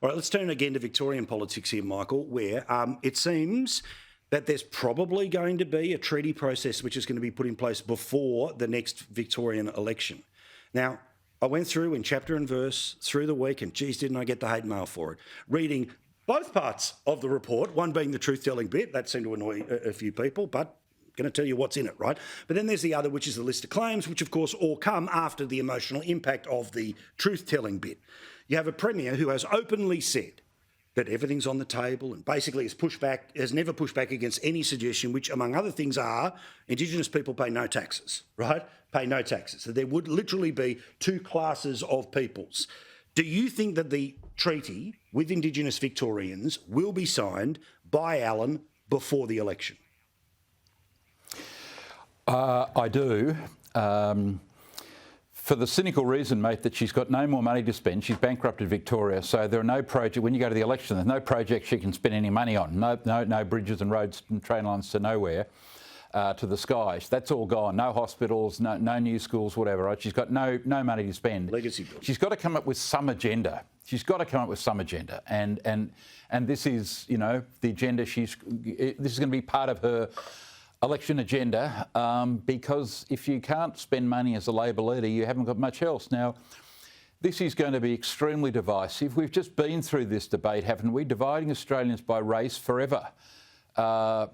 All right, let's turn again to Victorian politics here, Michael, where it seems that there's probably going to be a treaty process which is going to be put in place before the next Victorian election. Now, I went through in chapter and verse through the week, and geez, didn't I get the hate mail for it, reading both parts of the report, one being the truth-telling bit. That seemed to annoy a few people, but I'm going to tell you what's in it, right? But then there's the other, which is the list of claims, which of course all come after the emotional impact of the truth-telling bit. You have a Premier who has openly said that everything's on the table and basically has never pushed back against any suggestion, which among other things are Indigenous people pay no taxes, right? Pay no taxes. So there would literally be two classes of peoples. Do you think that the treaty with Indigenous Victorians will be signed by Alan before the election? I do. For the cynical reason, mate, that she's got no more money to spend. She's bankrupted Victoria, so there are no projects. When you go to the election, there's no projects she can spend any money on. No bridges and roads and train lines to nowhere, to the skies. That's all gone. No hospitals, no new schools, whatever. Right? She's got no money to spend. Legacy bill. She's got to come up with some agenda. And this is, the agenda. This is going to be part of her election agenda, because if you can't spend money as a Labor leader, you haven't got much else. Now, this is going to be extremely divisive. We've just been through this debate, haven't we? Dividing Australians by race forever.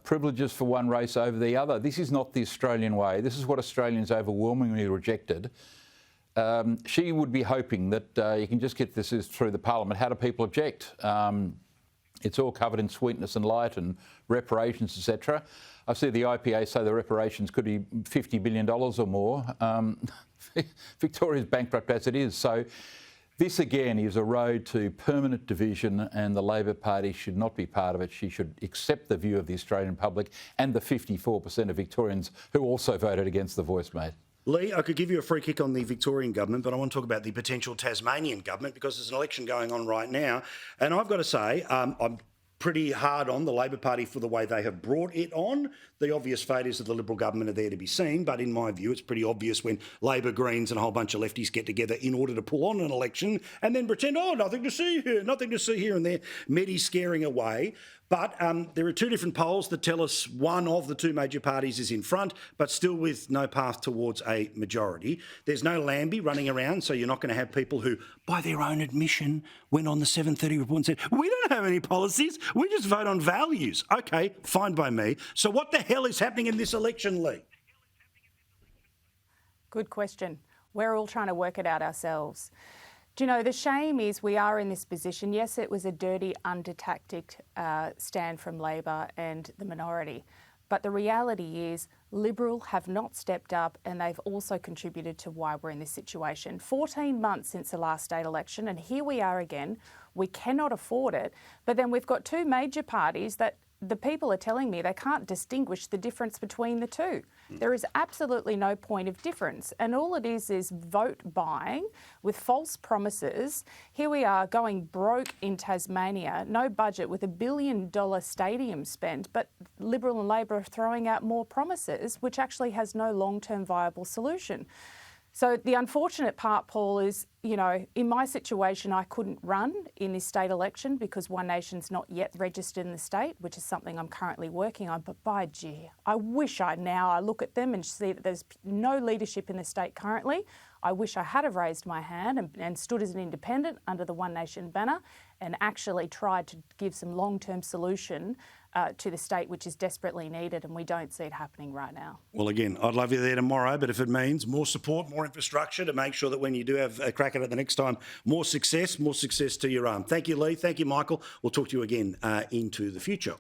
Privileges for one race over the other. This is not the Australian way. This is what Australians overwhelmingly rejected. She would be hoping that you can just get this through the Parliament. How do people object? It's all covered in sweetness and light and reparations, etc. I see the IPA say the reparations could be $50 billion or more. Victoria's bankrupt as it is. So this, again, is a road to permanent division, and the Labor Party should not be part of it. She should accept the view of the Australian public and the 54% of Victorians who also voted against the voice, mate. Lee, I could give you a free kick on the Victorian government, but I want to talk about the potential Tasmanian government because there's an election going on right now. And I've got to say, I'm pretty hard on the Labor Party for the way they have brought it on. The obvious failures of the Liberal government are there to be seen, but in my view, it's pretty obvious when Labor, Greens and a whole bunch of lefties get together in order to pull on an election and then pretend, nothing to see here, and they're scaring away. But there are two different polls that tell us one of the two major parties is in front, but still with no path towards a majority. There's no Lambie running around, so you're not going to have people who, by their own admission, went on the 7:30 report and said, we don't have any policies, we just vote on values. OK, fine by me. So what the hell is happening in this election, Lee? Good question. We're all trying to work it out ourselves. Do you know, the shame is we are in this position. Yes, it was a dirty, under-tacticked stand from Labor and the minority. But the reality is Liberal have not stepped up, and they've also contributed to why we're in this situation. 14 months since the last state election, and here we are again. We cannot afford it. But then we've got two major parties that the people are telling me they can't distinguish the difference between the two. There is absolutely no point of difference. And all it is vote buying with false promises. Here we are going broke in Tasmania, no budget with $1 billion stadium spent, but Liberal and Labor are throwing out more promises, which actually has no long-term viable solution. So the unfortunate part, Paul, is, in my situation, I couldn't run in this state election because One Nation's not yet registered in the state, which is something I'm currently working on. But by gee, I wish I look at them and see that there's no leadership in the state currently. I wish I had have raised my hand and stood as an independent under the One Nation banner and actually tried to give some long-term solution to the state, which is desperately needed, and we don't see it happening right now. Well, again, I'd love you there tomorrow, but if it means more support, more infrastructure to make sure that when you do have a crack at it the next time, more success to your arm. Thank you, Lee. Thank you, Michael. We'll talk to you again into the future.